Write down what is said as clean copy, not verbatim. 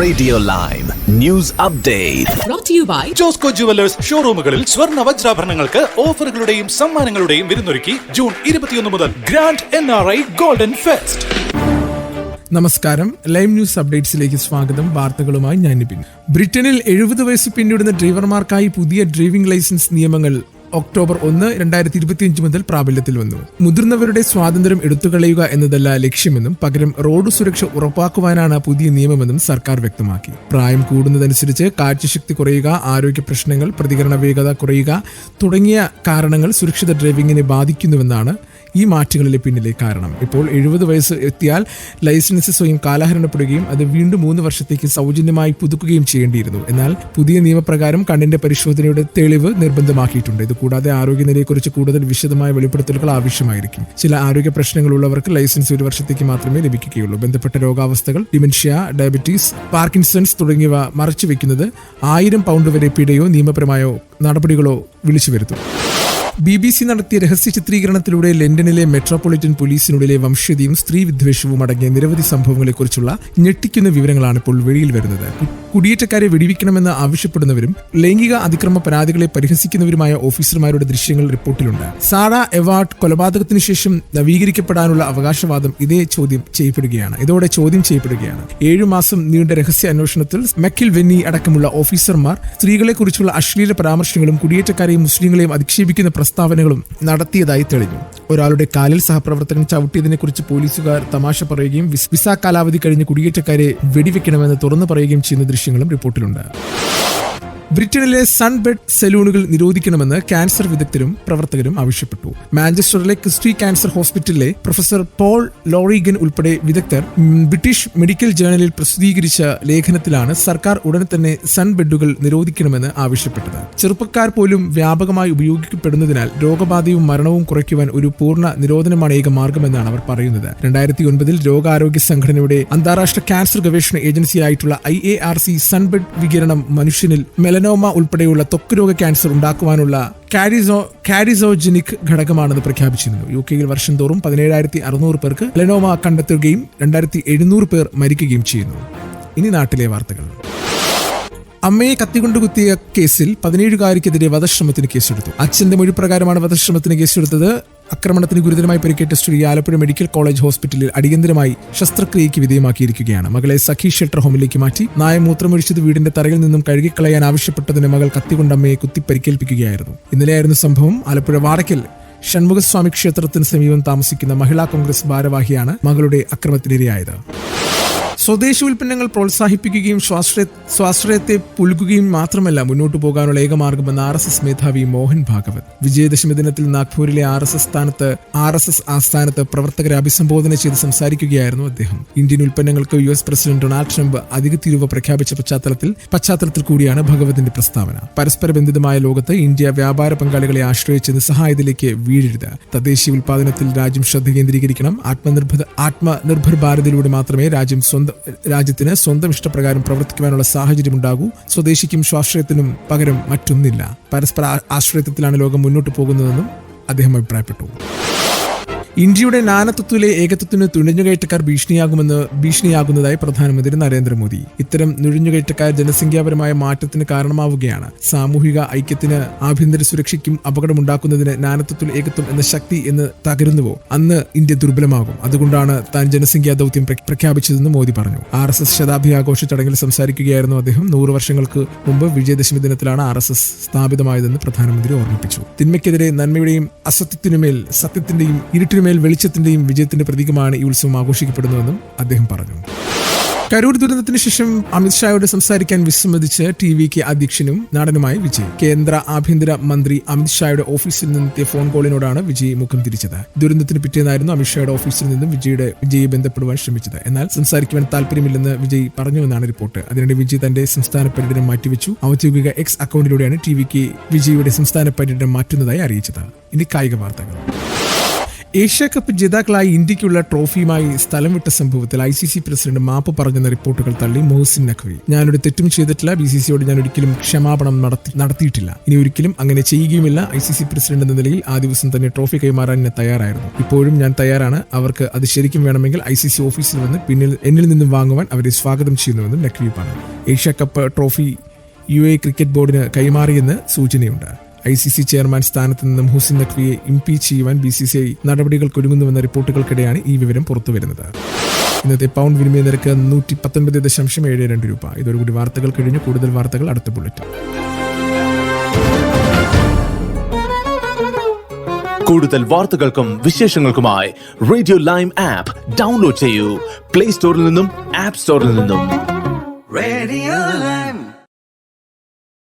Radio live news update brought to you by Josco jewellers ഷോറൂമുകളിൽ സ്വർണ്ണ വജ്രാഭരണങ്ങൾക്ക് ഓഫറുകളുടെയും സമ്മാനങ്ങളുടെയും വിരുന്നൊരുക്കി ജൂൺ 21 മുതൽ ഗ്രാൻഡ് NRI ഗോൾഡൻ ഫെസ്റ്റ്. നമസ്കാരം, ലൈവ് ന്യൂസ് അപ്ഡേറ്റ്സിലേക്ക് സ്വാഗതം. വാർത്തകളുമായി ഞാൻ നിപിൻ. ബ്രിട്ടനിൽ 70 വയസ്സ് പിന്നിടുന്ന ഡ്രൈവർമാർക്കായി പുതിയ ഡ്രൈവിംഗ് ലൈസൻസ് നിയമങ്ങൾ ഒക്ടോബർ 1, 2025 മുതൽ പ്രാബല്യത്തിൽ വന്നു. മുതിർന്നവരുടെ സ്വാതന്ത്ര്യം എടുത്തുകളയുക എന്നതല്ല ലക്ഷ്യമെന്നും പകരം റോഡ് സുരക്ഷ ഉറപ്പാക്കുവാനാണ് പുതിയ നിയമമെന്നും സർക്കാർ വ്യക്തമാക്കി. പ്രായം കൂടുന്നതനുസരിച്ച് കാഴ്ചശക്തി കുറയുക, ആരോഗ്യ പ്രശ്നങ്ങൾ, പ്രതികരണ വേഗത കുറയുക തുടങ്ങിയ കാരണങ്ങൾ സുരക്ഷിത ഡ്രൈവിംഗിനെ ബാധിക്കുന്നുവെന്നാണ് ഈ മാറ്റങ്ങളിലെ പിന്നിലെ കാരണം. ഇപ്പോൾ 70 വയസ്സ് എത്തിയാൽ ലൈസൻസ് സ്വയം കാലഹരണപ്പെടുകയും അത് വീണ്ടും 3 വർഷത്തേക്ക് സൗജന്യമായി പുതുക്കുകയും ചെയ്യേണ്ടിയിരുന്നു. എന്നാൽ പുതിയ നിയമപ്രകാരം കണ്ണിന്റെ പരിശോധനയുടെ തെളിവ് നിർബന്ധമാക്കിയിട്ടുണ്ട്. ഇത് കൂടാതെ ആരോഗ്യനിലയെക്കുറിച്ച് കൂടുതൽ വിശദമായ വെളിപ്പെടുത്തലുകൾ ആവശ്യമായിരിക്കും. ചില ആരോഗ്യ പ്രശ്നങ്ങളുള്ളവർക്ക് ലൈസൻസ് 1 വർഷത്തേക്ക് മാത്രമേ ലഭിക്കുകയുള്ളൂ. ബന്ധപ്പെട്ട രോഗാവസ്ഥകൾ, ഡിമെൻഷ്യ, ഡയബറ്റീസ്, പാർക്കിൻസൺസ് തുടങ്ങിയവ മറച്ചുവെക്കുന്നത് 1000 പൗണ്ട് വരെ പിഴയോ നിയമപരമായോ നടപടികളോ വിളിച്ചു വരുത്തും. BBC നടത്തിയ രഹസ്യ ചിത്രീകരണത്തിലൂടെ ലണ്ടനിലെ മെട്രോപൊളിറ്റൻ പോലീസിനുള്ളിലെ വംശീയതയും സ്ത്രീ വിദ്വേഷവും അടങ്ങിയ നിരവധി സംഭവങ്ങളെക്കുറിച്ചുള്ള ഞെട്ടിക്കുന്ന വിവരങ്ങളാണ് ഇപ്പോൾ വെളിയിൽ വരുന്നത്. കുടിയേറ്റക്കാരെ വെടിവെക്കണമെന്ന് ആവശ്യപ്പെടുന്നവരും ലൈംഗിക അതിക്രമ പരാതികളെ പരിഹസിക്കുന്നവരുമായ ഓഫീസർമാരുടെ ദൃശ്യങ്ങൾ റിപ്പോർട്ടിലുണ്ട്. സാറ എവാർഡ് കൊലപാതകത്തിന് ശേഷം നവീകരിക്കപ്പെടാനുള്ള അവകാശവാദം ഇതോടെ ചോദ്യം ചെയ്യപ്പെടുകയാണ്. 7 മാസം നീണ്ട രഹസ്യ അന്വേഷണത്തിൽ മെക്കിൽ വെന്നി അടക്കമുള്ള ഓഫീസർമാർ സ്ത്രീകളെക്കുറിച്ചുള്ള അശ്ലീല പരാമർശങ്ങളും കുടിയേറ്റക്കാരെയും മുസ്ലിങ്ങളെയും അധിക്ഷേപിക്കുന്ന പ്രസ്താവനകളും നടത്തിയതായി തെളിഞ്ഞു. ഒരാളുടെ കാലിൽ സഹപ്രവർത്തകൻ ചവിട്ടിയതിനെ കുറിച്ച് പോലീസുകാർ തമാശ പറയുകയും വിസ കാലാവധി കഴിഞ്ഞ് കുടിയേറ്റക്കാരെ വെടിവെക്കണമെന്ന് തുറന്നു പറയുകയും ചെയ്യുന്ന ദൃശ്യങ്ങളും റിപ്പോർട്ടിലുണ്ട്. ബ്രിട്ടനിലെ സൺബെഡ് സലൂണുകൾ നിരോധിക്കണമെന്ന് ക്യാൻസർ വിദഗ്ധരും പ്രവർത്തകരും ആവശ്യപ്പെട്ടു. മാഞ്ചസ്റ്ററിലെ ക്രിസ്റ്റി ക്യാൻസർ ഹോസ്പിറ്റലിലെ പ്രൊഫസർ പോൾ ലോറിഗൻ ഉൾപ്പെടെ വിദഗ്ധർ ബ്രിട്ടീഷ് മെഡിക്കൽ ജേണലിൽ പ്രസിദ്ധീകരിച്ച ലേഖനത്തിലാണ് സർക്കാർ ഉടൻ തന്നെ സൺബെഡുകൾ നിരോധിക്കണമെന്ന് ആവശ്യപ്പെട്ടത്. ചെറുപ്പക്കാർ പോലും വ്യാപകമായി ഉപയോഗിക്കപ്പെടുന്നതിനാൽ രോഗബാധയും മരണവും കുറയ്ക്കുവാൻ ഒരു പൂർണ്ണ നിരോധനമാണ് ഏക മാർഗമെന്നാണ് അവർ പറയുന്നത്. 2009 ലോകാരോഗ്യ സംഘടനയുടെ അന്താരാഷ്ട്ര ക്യാൻസർ ഗവേഷണ ഏജൻസിയായിട്ടുള്ള IARC സൺബെഡ് വികിരണം മനുഷ്യനിൽ മെലനോമ ഉൾപ്പെടെയുള്ള ത്വക്ക് രോഗ ക്യാൻസർ ഉണ്ടാക്കുവാനുള്ള കാരിസോജനിക് ഘടകമാണെന്ന് പ്രഖ്യാപിച്ചിരുന്നു. UK വർഷം തോറും 17,600 പേർക്ക് മെലനോമ കണ്ടെത്തുകയും 2,700 പേർ മരിക്കുകയും ചെയ്യുന്നു. ഇനി നാട്ടിലെ വാർത്തകൾ. അമ്മയെ കത്തികൊണ്ട് കുത്തിയ കേസിൽ 17-കാരിക്കെതിരെ വധശ്രമത്തിന് കേസെടുത്തു. അച്ഛന്റെ മൊഴി പ്രകാരമാണ് വധശ്രമത്തിന് കേസെടുത്തത്. ആക്രമണത്തിന് ഗുരുതരമായി പരിക്കേറ്റ സ്ത്രീ ആലപ്പുഴ മെഡിക്കൽ കോളേജ് ഹോസ്പിറ്റലിൽ അടിയന്തരമായി ശസ്ത്രക്രിയയ്ക്ക് വിധേയമാക്കിയിരിക്കുകയാണ്. മകളെ സഖി ഷെൽട്ടർ ഹോമിലേക്ക് മാറ്റി. നായ മൂത്രമൊഴിച്ചത് വീടിന്റെ തറയിൽ നിന്നും കഴുകിക്കളയാൻ ആവശ്യപ്പെട്ടതിന് മകൾ കത്തികൊണ്ട് അമ്മയെ കുത്തി പരിക്കേൽപ്പിക്കുകയായിരുന്നു. ഇന്നലെയായിരുന്നു സംഭവം. ആലപ്പുഴ വാടക്കൽ ഷൺമുഖസ്വാമി ക്ഷേത്രത്തിന് സമീപം താമസിക്കുന്ന മഹിളാ കോൺഗ്രസ് ഭാരവാഹിയാണ് മകളുടെ അക്രമത്തിനിരയായത്. സ്വദേശി ഉൽപ്പന്നങ്ങൾ പ്രോത്സാഹിപ്പിക്കുകയും സ്വാശ്രയത്തെ പുൽകുകയും മാത്രമല്ല മുന്നോട്ടു പോകാനുള്ള ഏകമാർഗമെന്ന് RSS മേധാവി മോഹൻ ഭാഗവത്. വിജയദശമി ദിനത്തിൽ നാഗ്പൂരിലെ RSS ആസ്ഥാനത്ത് പ്രവർത്തകരെ അഭിസംബോധന ചെയ്ത് സംസാരിക്കുകയായിരുന്നു അദ്ദേഹം. ഇന്ത്യൻ ഉൽപ്പന്നങ്ങൾക്ക് US പ്രസിഡന്റ് ഡൊണാൾഡ് ട്രംപ് അധിക തീരുവ പ്രഖ്യാപിച്ച പശ്ചാത്തലത്തിൽ കൂടിയാണ് ഭഗവതിന്റെ പ്രസ്താവന. പരസ്പര ബന്ധിതമായ ലോകത്ത് ഇന്ത്യ വ്യാപാര പങ്കാളികളെ ആശ്രയിച്ച് നിസ്സഹായതയിലേക്ക് വീഴരുത്. തദ്ദേശീയ ഉൽപാദനത്തിൽ രാജ്യം ശ്രദ്ധ കേന്ദ്രീകരിക്കണം. ആത്മനിർഭർ ഭാരതിലൂടെ മാത്രമേ രാജ്യത്തിന് സ്വന്തം ഇഷ്ടപ്രകാരം പ്രവർത്തിക്കുവാനുള്ള സാഹചര്യമുണ്ടാകൂ. സ്വദേശിക്കും സ്വാശ്രയത്തിനും പകരം മറ്റൊന്നില്ല. പരസ്പര ആശ്രയത്വത്തിലാണ് ലോകം മുന്നോട്ട് പോകുന്നതെന്നും അദ്ദേഹം അഭിപ്രായപ്പെട്ടു. ഇന്ത്യയുടെ നാനാത്വത്തിലെ ഏകത്വത്തിന് നുഴഞ്ഞുകയറ്റക്കാർ ഭീഷണിയാകുന്നതായി പ്രധാനമന്ത്രി നരേന്ദ്രമോദി. ഇത്തരം നുഴഞ്ഞുകയറ്റക്കാർ ജനസംഖ്യാപരമായ മാറ്റത്തിന് കാരണമാവുകയാണ്. സാമൂഹിക ഐക്യത്തിന്, ആഭ്യന്തര സുരക്ഷയ്ക്കും അപകടമുണ്ടാക്കുന്നതിന് നാനാത്വത്തിൽ ഏകത്വം എന്ന ശക്തി എന്ന് തകരുന്നുവോ അന്ന് ഇന്ത്യ ദുർബലമാകും. അതുകൊണ്ടാണ് താൻ ജനസംഖ്യാ ദൗത്യം പ്രഖ്യാപിച്ചതെന്ന് മോദി പറഞ്ഞു. RSS ശതാബ്ദി ആഘോഷ ചടങ്ങിൽ സംസാരിക്കുകയായിരുന്നു അദ്ദേഹം. 100 വർഷങ്ങൾക്ക് മുമ്പ് വിജയദശമി ദിനത്തിലാണ് RSS സ്ഥാപിതമായതെന്ന് പ്രധാനമന്ത്രി ഓർമ്മിപ്പിച്ചു. തിന്മയ്ക്കെതിരെ നന്മയുടെയും അസത്യത്തിനുമേൽ സത്യത്തിന്റെയും ഇരുട്ടിനുമേൽ വെളിച്ചത്തിന്റെയും വിജയത്തിന്റെ പ്രതീകമാണ് ഈ ഉത്സവം ആഘോഷിക്കപ്പെടുന്നതെന്നും അദ്ദേഹം പറഞ്ഞു. കരൂർ ദുരന്തത്തിന് ശേഷം അമിത്ഷായോട് സംസാരിക്കാൻ വിസമ്മതിച്ച് TVK അധ്യക്ഷനും നടനുമായ വിജയ്. കേന്ദ്ര ആഭ്യന്തര മന്ത്രി അമിത്ഷായുടെ ഓഫീസിൽ നിന്നെത്തിയ ഫോൺ കോളിനോടാണ് വിജയ് മുഖം തിരിച്ചത്. ദുരന്തത്തിന് പിറ്റേന്നായിരുന്നു അമിത്ഷായുടെ ഓഫീസിൽ നിന്നും വിജയെ ബന്ധപ്പെടുവാൻ ശ്രമിച്ചത്. എന്നാൽ സംസാരിക്കുവാൻ താല്പര്യമില്ലെന്ന് വിജയ് പറഞ്ഞുവെന്നാണ് റിപ്പോർട്ട്. അതിനിടെ വിജയ് തന്റെ സംസ്ഥാന പര്യടനം മാറ്റിവെച്ചു. ഔദ്യോഗിക X അക്കൗണ്ടിലൂടെയാണ് TVK വിജയുടെ സംസ്ഥാന പര്യടനം മാറ്റുന്നതായി അറിയിച്ചത്. ഇനി കായിക വാർത്തകൾ. ഏഷ്യ കപ്പ് ജേതാക്കളായി ഇന്ത്യക്കുള്ള ട്രോഫിയുമായി സ്ഥലം വിട്ട സംഭവത്തിൽ ICC പ്രസിഡന്റ് മാപ്പ് പറഞ്ഞെന്ന റിപ്പോർട്ടുകൾ തള്ളി മൊഹസിൻ നഖ്വി. ഞാനൊരു തെറ്റും ചെയ്തിട്ടില്ല, BCCയോട് ഞാൻ ഒരിക്കലും ക്ഷമാപണം നടത്തിയിട്ടില്ല, ഇനി ഒരിക്കലും അങ്ങനെ ചെയ്യുകയുമില്ല. ICC പ്രസിഡന്റ് എന്ന നിലയിൽ ആ ദിവസം തന്നെ ട്രോഫി കൈമാറാൻ ഞാൻ തയ്യാറായിരുന്നു. ഇപ്പോഴും ഞാൻ തയ്യാറാണ്. അവർക്ക് അത് ശരിക്കും വേണമെങ്കിൽ ICC ഓഫീസിൽ വന്ന് എന്നിൽ നിന്നും വാങ്ങുവാൻ അവരെ സ്വാഗതം ചെയ്യുന്നുവെന്നും നഖ്വി പറഞ്ഞു. Asia cup trophy UAE cricket ബോർഡിന് കൈമാറിയെന്ന് സൂചനയുണ്ട്. ICC ചെയർമാൻ സ്ഥാനത്ത് നിന്നും ഹുസിൻ നഖ്വിയെ ഇംപീച്ച് ചെയ്യുവാൻ BCCI നടപടികൾക്കൊരുങ്ങുന്നുവെന്ന റിപ്പോർട്ടുകൾക്കിടെയാണ് ഈ വിവരം പുറത്തുവരുന്നത്. ഇന്നത്തെ പൗണ്ട് വിനിമയ നിരക്ക് 119.72 രൂപ. ഇതോടുകൂടി വാർത്തകൾ കഴിഞ്ഞു. കൂടുതൽ വാർത്തകൾ അടുത്ത ബുള്ളറ്റിൻ. കൂടുതൽ വാർത്തകൾക്കും വിശേഷങ്ങൾക്കുമായി റേഡിയോ ലൈം ആപ്പ് ഡൗൺലോഡ് ചെയ്യൂ. പ്ലേ സ്റ്റോറിൽ നിന്നും ആപ്പ് സ്റ്റോറിൽ നിന്നും. Radio